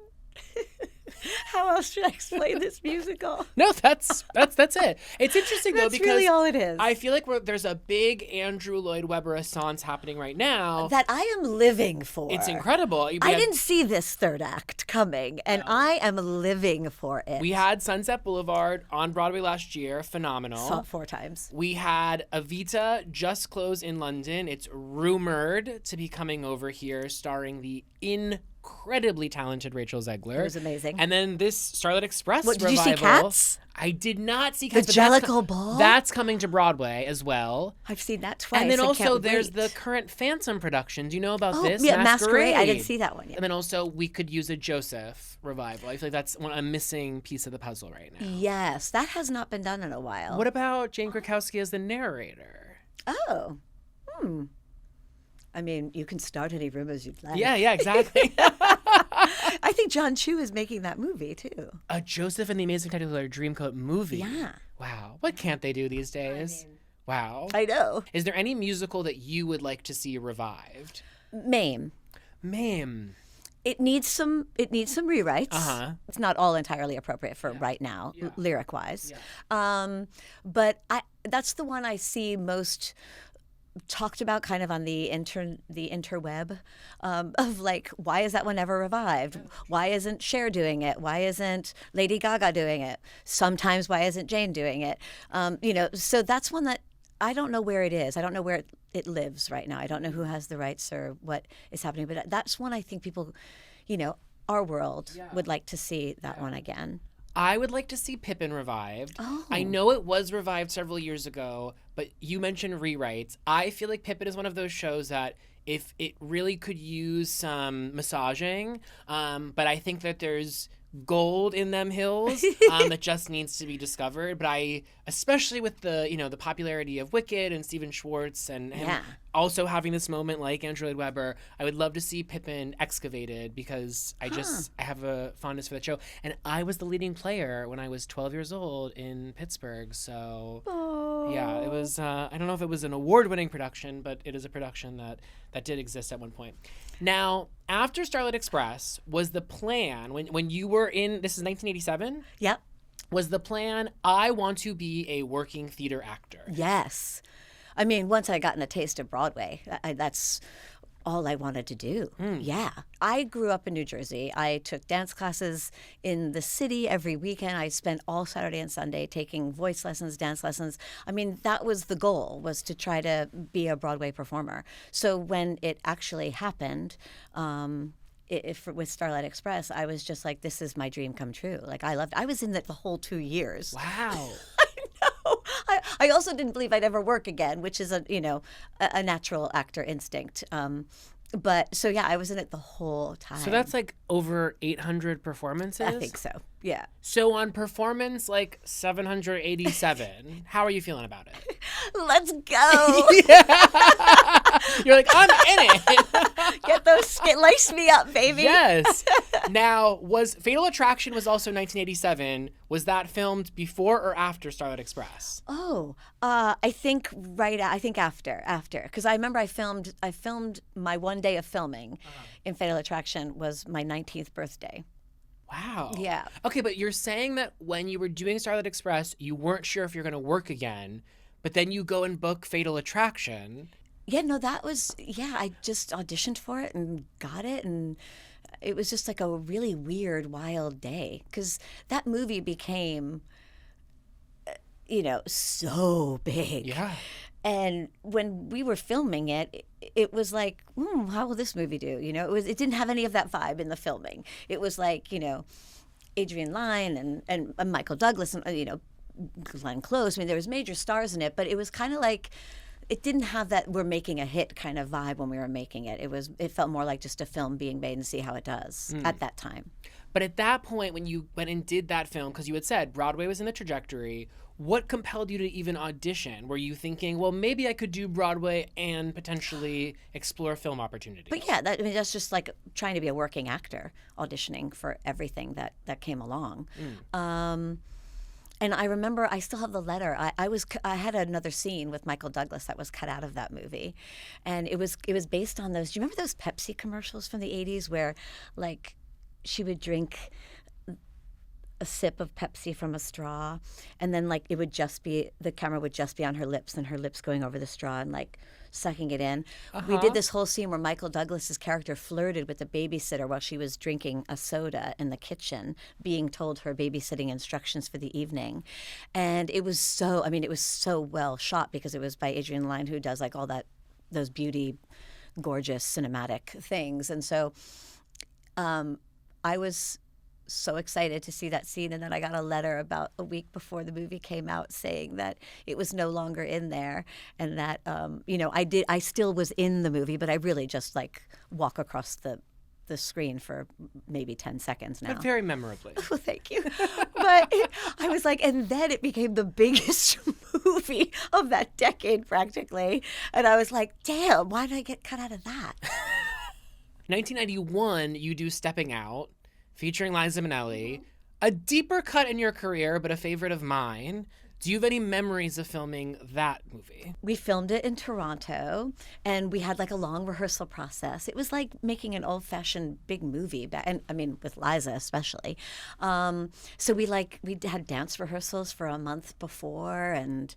how else should I explain this musical? No, that's it. It's interesting though because really all it is. I feel like there's a big Andrew Lloyd Webber renaissance happening right now That I am living for. It's incredible. I didn't see this third act coming, and I am living for it. We had Sunset Boulevard on Broadway last year, phenomenal. Saw it 4 times. We had Evita just close in London. It's rumored to be coming over here, starring the incredibly talented Rachel Zegler. It was amazing. And then this Starlight Express What, did revival. you see Katz? I did not see Katz. The Jellicle Ball? That's coming to Broadway as well. I've seen that twice. And then also can't there's wait. the current Phantom production. Do you know about this? Yeah, Masquerade. I didn't see that one yet. And then also we could use a Joseph revival. I feel like that's a missing piece of the puzzle right now. Yes, that has not been done in a while. What about Jane Krakowski as the narrator? Oh. I mean, you can start any rumors you'd like. Yeah, exactly. I think John Chu is making that movie, too. A Joseph and the Amazing Technicolor Dreamcoat movie. Yeah. Wow. What can't they do these days? Wow. I know. Is there any musical that you would like to see revived? Mame. It needs some rewrites. Uh-huh. It's not all entirely appropriate for right now, lyric-wise. Yeah. But that's the one I see most talked about kind of on the interweb of like, why is that one never revived? Why isn't Cher doing it? Why isn't Lady Gaga doing it? Sometimes why isn't Jane doing it? So that's one that I don't know where it is. I don't know where it lives right now. I don't know who has the rights or what is happening, but that's one I think people, our world would like to see that one again. I would like to see Pippin revived. Oh. I know it was revived several years ago, but you mentioned rewrites. I feel like Pippin is one of those shows that if it really could use some massaging, but I think that there's gold in them hills that just needs to be discovered. But I, especially with the, you know, the popularity of Wicked and Stephen Schwartz and him also having this moment like Andrew Lloyd Webber, I would love to see Pippin excavated because I have a fondness for that show. And I was the leading player when I was 12 years old in Pittsburgh. So yeah, it was, I don't know if it was an award-winning production, but it is a production that did exist at one point. Now, after Starlight Express, was the plan, when you were in, this is 1987? Yep. Was the plan, I want to be a working theater actor? Yes. I mean, once I gotten a taste of Broadway, that's all I wanted to do. Yeah. I grew up in New Jersey. I took dance classes in the city every weekend. I spent all Saturday and Sunday taking voice lessons, dance lessons. I mean, that was the goal, was to try to be a Broadway performer. So when it actually happened, with Starlight Express, I was just like, this is my dream come true. Like, I was in it the whole 2 years. Wow. I also didn't believe I'd ever work again, which is a natural actor instinct. But so yeah, I was in it the whole time. So that's like over 800 performances? I think so. Yeah. So on performance like 787, how are you feeling about it? Let's go. You're like, I'm in it. Get lace me up, baby. Yes. Now, was Fatal Attraction was also 1987. Was that filmed before or after Starlight Express? Oh, I think after, because I remember I filmed my one day of filming in Fatal Attraction was my 19th birthday. Wow. Yeah. Okay, but you're saying that when you were doing Starlight Express, you weren't sure if you're going to work again, but then you go and book Fatal Attraction. Yeah, no, that was, I just auditioned for it and got it, and it was just like a really weird, wild day, because that movie became, so big. Yeah. And when we were filming it, it was like, how will this movie do? It didn't have any of that vibe in the filming. It was like, Adrian Lyne and Michael Douglas and, Glenn Close. I mean, there was major stars in it, but it was kind of like, it didn't have that we're making a hit kind of vibe when we were making it. It felt more like just a film being made and see how it does at that time. But at that point, when you went and did that film, because you had said Broadway was in the trajectory, what compelled you to even audition? Were you thinking, well, maybe I could do Broadway and potentially explore film opportunities? But yeah, that's just like trying to be a working actor, auditioning for everything that came along. And I remember I still have the letter. I had another scene with Michael Douglas that was cut out of that movie, and it was based on those. Do you remember those Pepsi commercials from the 80s where, like, she would drink a sip of Pepsi from a straw, and then like the camera would just be on her lips and her lips going over the straw and like sucking it in. We did this whole scene where Michael Douglas's character flirted with the babysitter while she was drinking a soda in the kitchen, being told her babysitting instructions for the evening. And it was so well shot because it was by Adrian Lyne, who does like all those beauty, gorgeous cinematic things. And so I was so excited to see that scene, and then I got a letter about a week before the movie came out saying that it was no longer in there, and that I still was in the movie, but I really just like walk across the screen for maybe 10 seconds now. But very memorably. Oh, thank you. But I was like, and then it became the biggest movie of that decade practically, and I was like, damn, why did I get cut out of that? 1991, you do Stepping Out, featuring Lizza Minnelli. A deeper cut in your career, but a favorite of mine. Do you have any memories of filming that movie? We filmed it in Toronto, and we had like a long rehearsal process. It was like making an old-fashioned big movie, and I mean with Liza especially. So we had dance rehearsals for a month before, and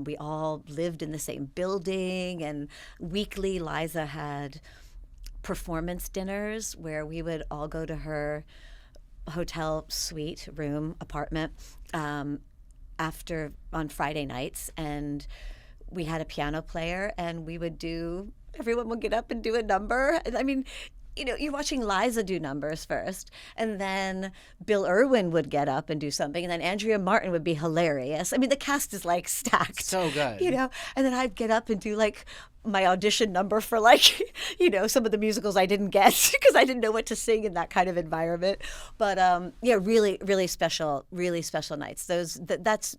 we all lived in the same building. And weekly, Liza had performance dinners where we would all go to her hotel suite, room, apartment after on Friday nights, and we had a piano player, and everyone would get up and do a number. I mean, you're watching Liza do numbers first, and then Bill Irwin would get up and do something, and then Andrea Martin would be hilarious. I mean, the cast is like stacked. So good. And then I'd get up and do like my audition number for like, some of the musicals I didn't get because I didn't know what to sing in that kind of environment. But yeah, really, really special nights. Those nights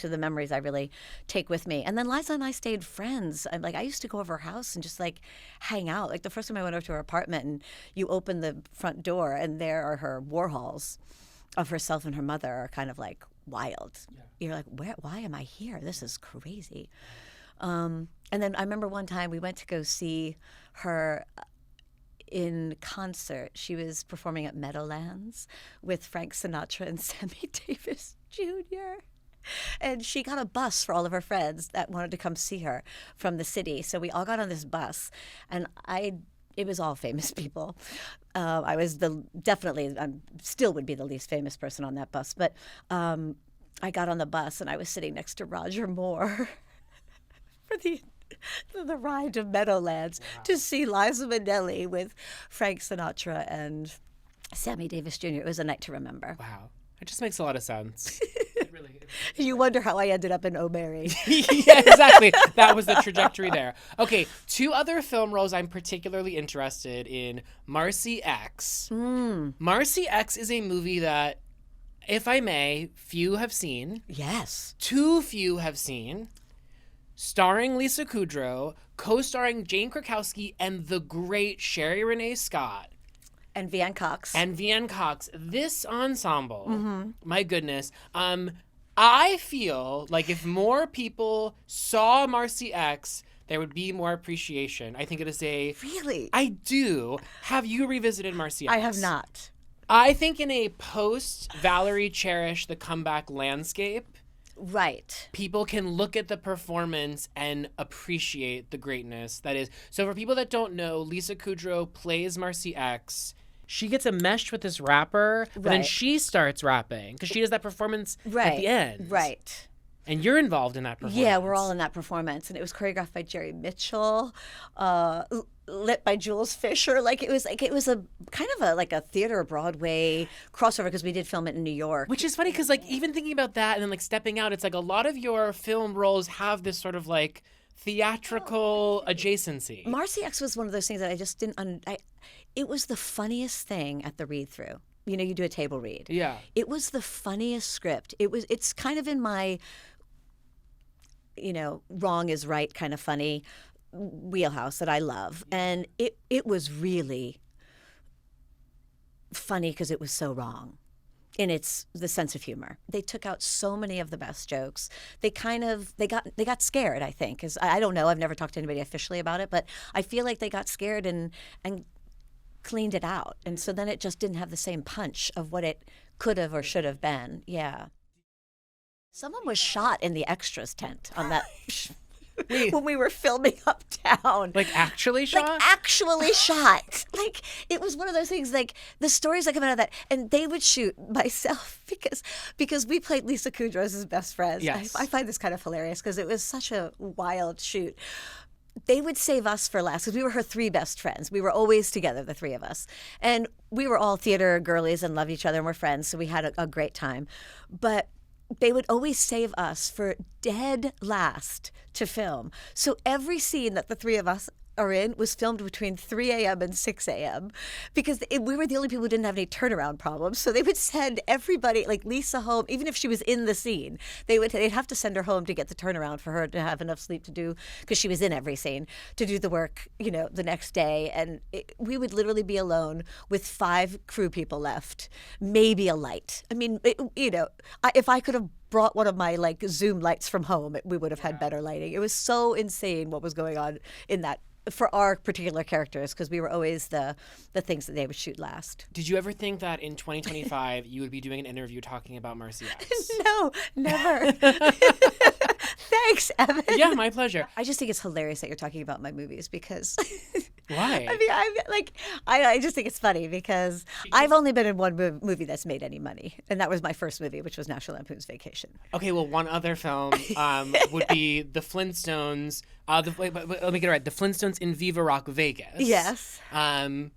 are the memories I really take with me. And then Liza and I stayed friends. I used to go over her house and just like hang out. Like the first time I went over to her apartment and you open the front door and there are her Warhols of herself and her mother are kind of like wild. Yeah. You're like, why am I here? This is crazy. And then I remember one time we went to go see her in concert. She was performing at Meadowlands with Frank Sinatra and Sammy Davis Jr. And she got a bus for all of her friends that wanted to come see her from the city. So we all got on this bus, and it was all famous people. I was I still would be the least famous person on that bus, but I got on the bus and I was sitting next to Roger Moore for the ride to Meadowlands to see Lizza Minnelli with Frank Sinatra and Sammy Davis Jr. It was a night to remember. Wow. It just makes a lot of sense. Really. You wonder how I ended up in Oh Mary. Yeah, exactly. That was the trajectory there. Okay, 2 other film roles I'm particularly interested in. Marci X. Marci X is a movie that, if I may, few have seen. Yes. Too few have seen. Starring Lisa Kudrow, co-starring Jane Krakowski, and the great Sherry Renee Scott. And Vianne Cox. This ensemble, my goodness. I feel like if more people saw Marci X, there would be more appreciation. I think it is a... Really? I do. Have you revisited Marci X? I have not. I think in a post-Valerie Cherish the comeback landscape... Right. People can look at the performance and appreciate the greatness that is. So for people that don't know, Lisa Kudrow plays Marci X. She gets enmeshed with this rapper, but then she starts rapping because she does that performance at the end. Right. And you're involved in that performance. Yeah, we're all in that performance. And it was choreographed by Jerry Mitchell, lit by Jules Fisher. Like it was a kind of a theater Broadway crossover because we did film it in New York. Which is funny because like even thinking about that and then like stepping out, it's like a lot of your film roles have this sort of like theatrical adjacency. Marci X was one of those things that I just didn't. It was the funniest thing at the read through. You do a table read. Yeah. It was the funniest script. It's kind of in my, wrong is right kind of funny wheelhouse that I love. And it was really funny because it was so wrong in the sense of humor. They took out so many of the best jokes. They got scared, I think. 'Cause I don't know. I've never talked to anybody officially about it, but I feel like they got scared and cleaned it out. And so then it just didn't have the same punch of what it could have or should have been. Yeah. Someone was shot in the extras tent on that when we were filming Uptown. Like actually shot? Like actually shot. Like it was one of those things, like the stories that come out of that. And they would shoot myself because we played Lisa Kudrow as his best friends. Yes. I find this kind of hilarious because it was such a wild shoot. They would save us for last because we were her 3 best friends. We were always together, the 3 of us. And we were all theater girlies and loved each other and were friends, so we had a great time. But they would always save us for dead last to film. So every scene that the 3 of us are in was filmed between 3 a.m. and 6 a.m. because we were the only people who didn't have any turnaround problems. So they would send everybody, like Lisa, home, even if she was in the scene. They'd have to send her home to get the turnaround for her to have enough sleep to do, because she was in every scene, to do the work, the next day. And we would literally be alone with 5 crew people left, maybe a light. I mean, if I could have brought one of my like Zoom lights from home, we would have had better lighting. It was so insane what was going on in that for our particular characters, because we were always the things that they would shoot last. Did you ever think that in 2025 you would be doing an interview talking about Marci X? No, never. Thanks, Evan. Yeah, my pleasure. I just think it's hilarious that you're talking about my movies because... Why? I mean, I just think it's funny because I've only been in one movie that's made any money, and that was my first movie, which was National Lampoon's Vacation. Okay, well, one other film would be The Flintstones. Let me get it right. The Flintstones in Viva Rock Vegas. Yes. A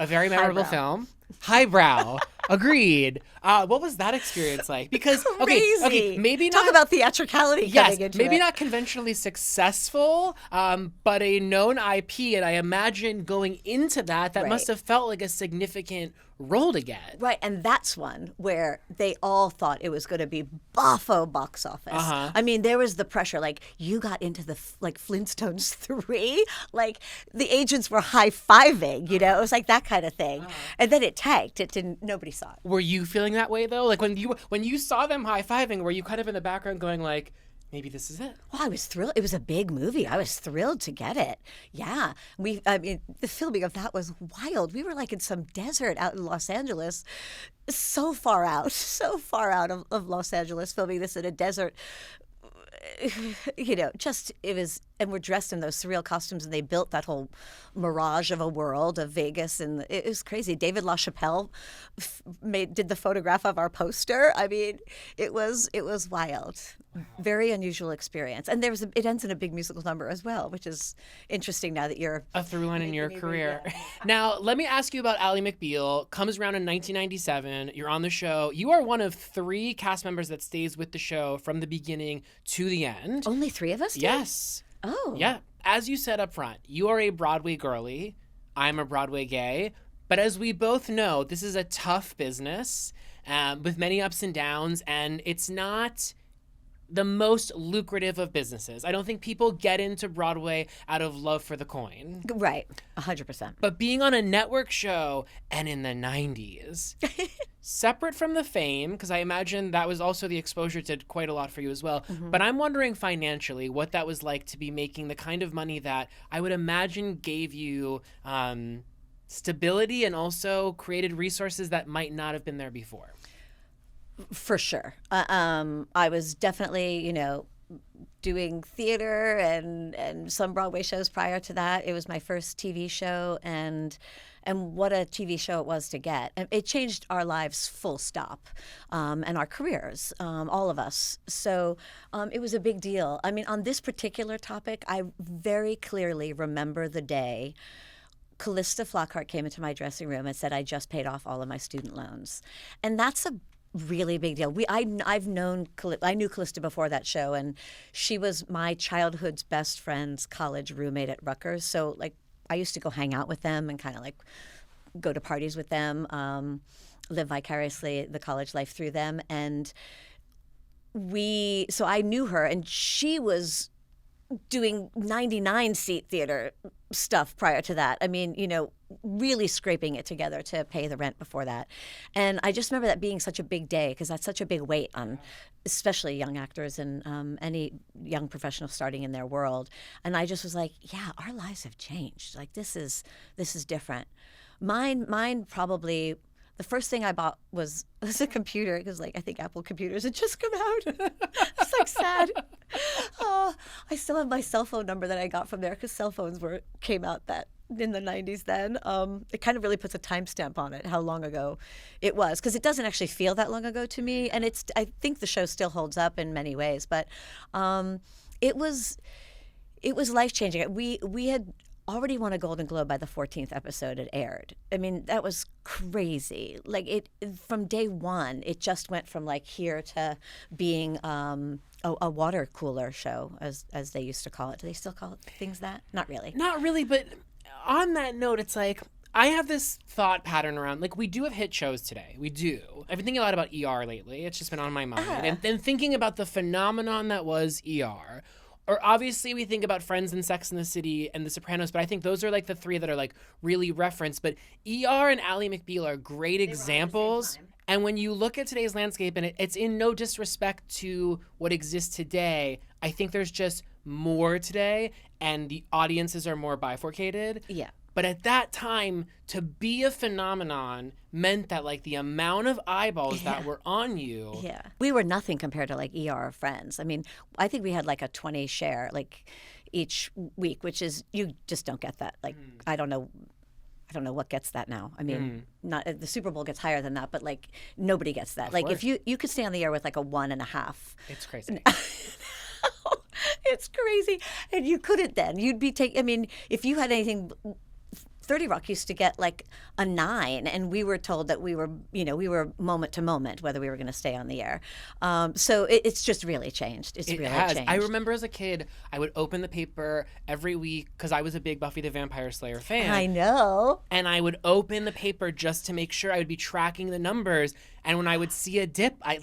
very memorable film. Highbrow. Agreed. What was that experience like? Because okay, maybe talk not about theatricality. yes, coming into maybe it. not conventionally successful, but a known IP, and I imagine going into that Right. must have felt like a significant role to get. Right, and that's one where they all thought it was going to be boffo box office. I mean, there was the pressure. Like, you got into the Flintstones 3, like the agents were high-fiving. You know, it was like that kind of thing. And then it tanked. It didn't. Nobody saw it. Were you feeling that way though? Like when you saw them high fiving, were you kind of in the background going like, maybe this is it? Well, I was thrilled. It was a big movie. I was thrilled to get it. Yeah. I mean, the filming of that was wild. We were like in some desert out in Los Angeles, so far out of Los Angeles, filming this in a desert. You know, just it was, and we're dressed in those surreal costumes, and they built that whole mirage of a world of Vegas, and it was crazy. David LaChapelle did the photograph of our poster. I mean, it was wild, very unusual experience, and it ends in a big musical number as well, which is interesting now that you're a through line in your career. Now, let me ask you about Ally McBeal. Comes around in 1997. You're on the show. You are one of 3 cast members that stays with the show from the beginning to the end. Only 3 of us did? Yes. Oh. Yeah. As you said up front, you are a Broadway girly. I'm a Broadway gay. But as we both know, this is a tough business with many ups and downs, and it's not the most lucrative of businesses. I don't think people get into Broadway out of love for the coin. Right. 100%. But being on a network show and in the 90s, separate from the fame, because I imagine that was also the exposure to quite a lot for you as well, but I'm wondering financially what that was like to be making the kind of money that I would imagine gave you stability and also created resources that might not have been there before. For sure. I was definitely, you know, doing theater and some Broadway shows prior to that. It was my first TV show, and what a TV show it was to get. It changed our lives full stop, and our careers, all of us. So it was a big deal. I mean, on this particular topic, I very clearly remember the day Callista Flockhart came into my dressing room and said, I just paid off all of my student loans. And that's a really big deal. I knew Callista before that show, and she was my childhood's best friend's college roommate at Rutgers. So like I used to go hang out with them and kind of like go to parties with them, live vicariously the college life through them. And so I knew her, and she was doing 99-seat theater stuff prior to that. I mean, you know, really scraping it together to pay the rent before that. And I just remember that being such a big day, because that's such a big weight on especially young actors and any young professional starting in their world. And I just was like, yeah, our lives have changed. Like this is different. Mine probably, the first thing I bought was a computer, because like I think Apple computers had just come out. It's like sad. I still have my cell phone number that I got from there, because cell phones came out that in the 90s then. It kind of really puts a timestamp on it, how long ago it was, because it doesn't actually feel that long ago to me. And I think the show still holds up in many ways, but it was life-changing. We had already won a Golden Globe by the 14th episode it aired. I mean, that was crazy. Like it from day one, it just went from like here to being a water cooler show, as they used to call it. Do they still call it things that? Not really. Not really, but on that note, it's like I have this thought pattern around, like, we do have hit shows today. We do. I've been thinking a lot about ER lately. It's just been on my mind. And then thinking about the phenomenon that was ER. Or obviously we think about Friends and Sex and the City and The Sopranos, but I think those are like the 3 that are like really referenced. But ER and Ally McBeal are great examples. And when you look at today's landscape, and it's in no disrespect to what exists today, I think there's just more today, and the audiences are more bifurcated. Yeah. But at that time, to be a phenomenon meant that like the amount of eyeballs that were on you. Yeah. We were nothing compared to like ER or Friends. I mean, I think we had like a 20 share like each week, which is, you just don't get that. Like, I don't know what gets that now. I mean, not the Super Bowl gets higher than that, but like nobody gets that. Like if you could stay on the air with like a 1.5. It's crazy. It's crazy. And you couldn't then. You'd be I mean, if you had anything 30 Rock used to get like a 9, and we were told that we were moment to moment whether we were going to stay on the air. So it's just really changed. It really has. changed. I remember as a kid, I would open the paper every week because I was a big Buffy the Vampire Slayer fan. I know. And I would open the paper just to make sure I would be tracking the numbers. And when I would see a dip, I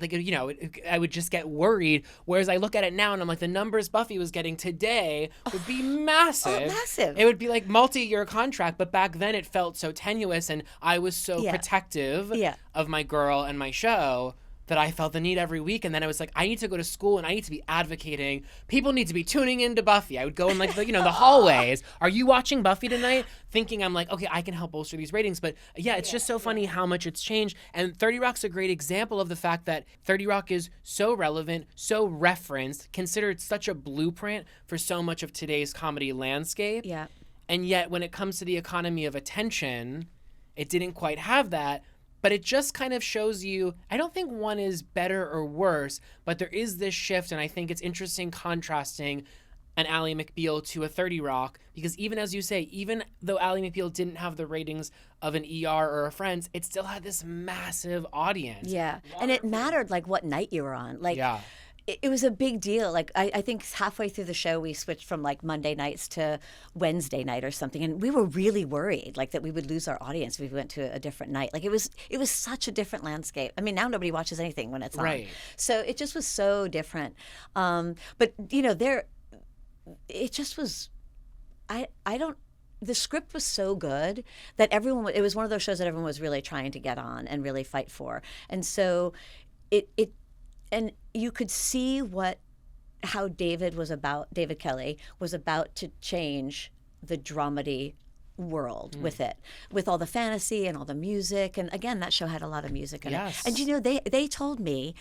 would just get worried. Whereas I look at it now and I'm like, the numbers Buffy was getting today would be massive. Oh, massive. It would be like multi-year contract, but back then it felt so tenuous, and I was so protective of my girl and my show that I felt the need every week. And then I was like, I need to go to school and I need to be advocating. People need to be tuning into Buffy. I would go in like the hallways. Are you watching Buffy tonight? Thinking I'm like, okay, I can help bolster these ratings. But it's just so funny how much it's changed. And 30 Rock's a great example of the fact that 30 Rock is so relevant, so referenced, considered such a blueprint for so much of today's comedy landscape. Yeah. And yet when it comes to the economy of attention, it didn't quite have that. But it just kind of shows you, I don't think one is better or worse, but there is this shift, and I think it's interesting contrasting an Ally McBeal to a 30 Rock, because even as you say, even though Ally McBeal didn't have the ratings of an ER or a Friends, it still had this massive audience. Yeah, and it mattered like what night you were on. Like, it was a big deal. Like I think halfway through the show we switched from like Monday nights to Wednesday night or something, and we were really worried like that we would lose our audience if we went to a different night. Like it was such a different landscape. I mean, now nobody watches anything when it's on. So it just was so different. But it just was. The script was so good that it was one of those shows that everyone was really trying to get on and really fight for, and so and you could see how David Kelly was about to change the dramedy world with it, with all the fantasy and all the music. And again, that show had a lot of music in it. And they told me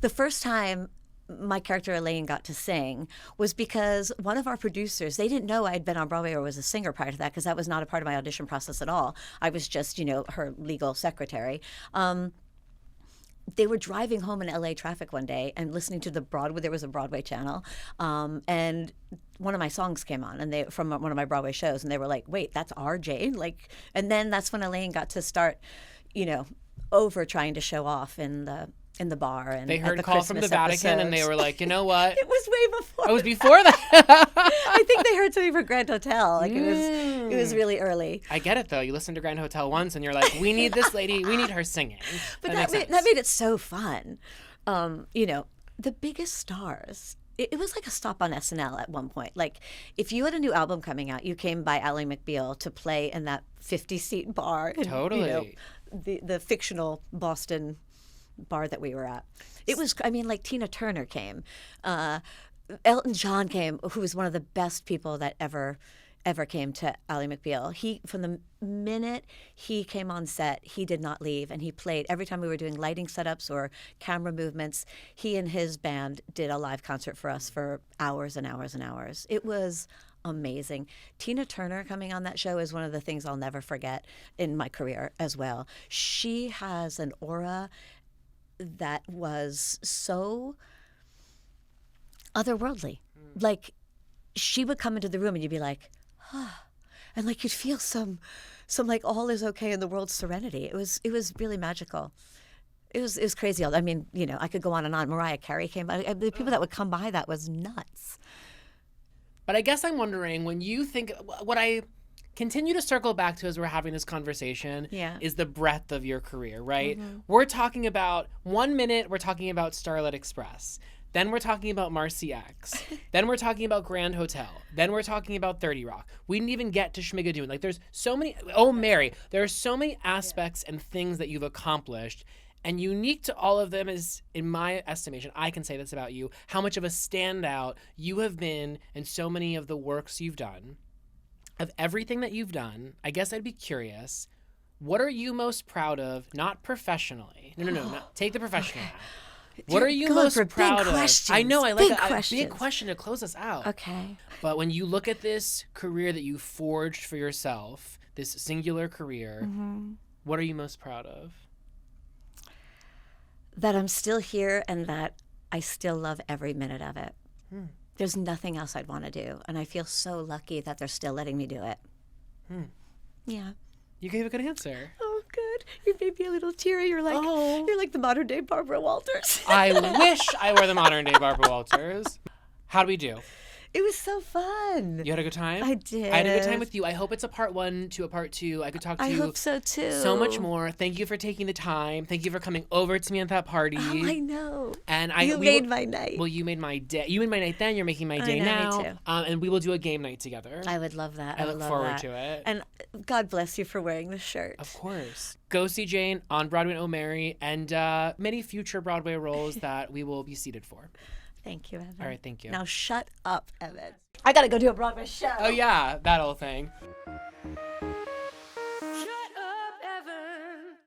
the first time my character Elaine got to sing was because one of our producers, they didn't know I'd been on Broadway or was a singer prior to that, because that was not a part of my audition process at all. I was just, her legal secretary. They were driving home in LA traffic one day and listening to there was a Broadway channel, and one of my songs came on, and from one of my Broadway shows, and they were like, wait, that's our Jane? And then that's when Elaine got to start, over trying to show off in the bar. And they heard the Call Christmas from the Vatican episodes. And they were like, you know what? It was way before. It was before that. I think they heard something for Grand Hotel. It was really early. I get it though. You listen to Grand Hotel once and you're like, we need this lady, we need her singing. But that made it so fun. The biggest stars. It was like a stop on SNL at one point. Like, if you had a new album coming out, you came by Ally McBeal to play in that 50-seat bar. Totally. The fictional Boston bar that we were at. It was, like Tina Turner came. Elton John came, who was one of the best people that ever came to Ally McBeal. From the minute he came on set, he did not leave, and he played every time we were doing lighting setups or camera movements. He and his band did a live concert for us for hours and hours and hours. It was amazing. Tina Turner coming on that show is one of the things I'll never forget in my career as well. She has an aura that was so otherworldly. Like, she would come into the room and you'd be like, and like you'd feel some like all is okay in the world's serenity. It was really magical. It was crazy. I mean, I could go on and on. Mariah Carey came by. The people that would come by, that was nuts. But I guess I'm wondering, when you think, what I continue to circle back to as we're having this conversation is the breadth of your career, right? Mm-hmm. We're talking about 1 minute, we're talking about Starlight Express. Then we're talking about Marci X. Then we're talking about Grand Hotel. Then we're talking about 30 Rock. We didn't even get to Schmigadoon. Like, there's so many, Oh Mary, there are so many aspects and things that you've accomplished. And unique to all of them is, in my estimation, I can say this about you, how much of a standout you have been in so many of the works you've done. Of everything that you've done, I guess I'd be curious, what are you most proud of, not professionally? No, take the professional out. What are you most proud of? I know, I like a big question to close us out. Okay. But when you look at this career that you forged for yourself, this singular career, what are you most proud of? That I'm still here and that I still love every minute of it. There's nothing else I'd want to do. And I feel so lucky that they're still letting me do it. Yeah. You gave a good answer. Oh, good. You made me a little teary. You're like the modern day Barbara Walters. I wish I were the modern day Barbara Walters. How'd we do? It was so fun. You had a good time? I did. I had a good time with you. I hope it's a part 1 to a part 2. I could talk to you. I hope so too. So much more. Thank you for taking the time. Thank you for coming over to me at that party. Oh, I know. And you made my night. Well, you made my day. You made my night then. You're making my day know, now. me too. And we will do a game night together. I would love that. I would look love forward that. to it. And God bless you for wearing the shirt. Of course. Go see Jane on Broadway and O'Mary and many future Broadway roles that we will be seated for. Thank you, Evan. All right, thank you. Now shut up, Evan. I gotta go do a Broadway show. Oh, yeah, that whole thing.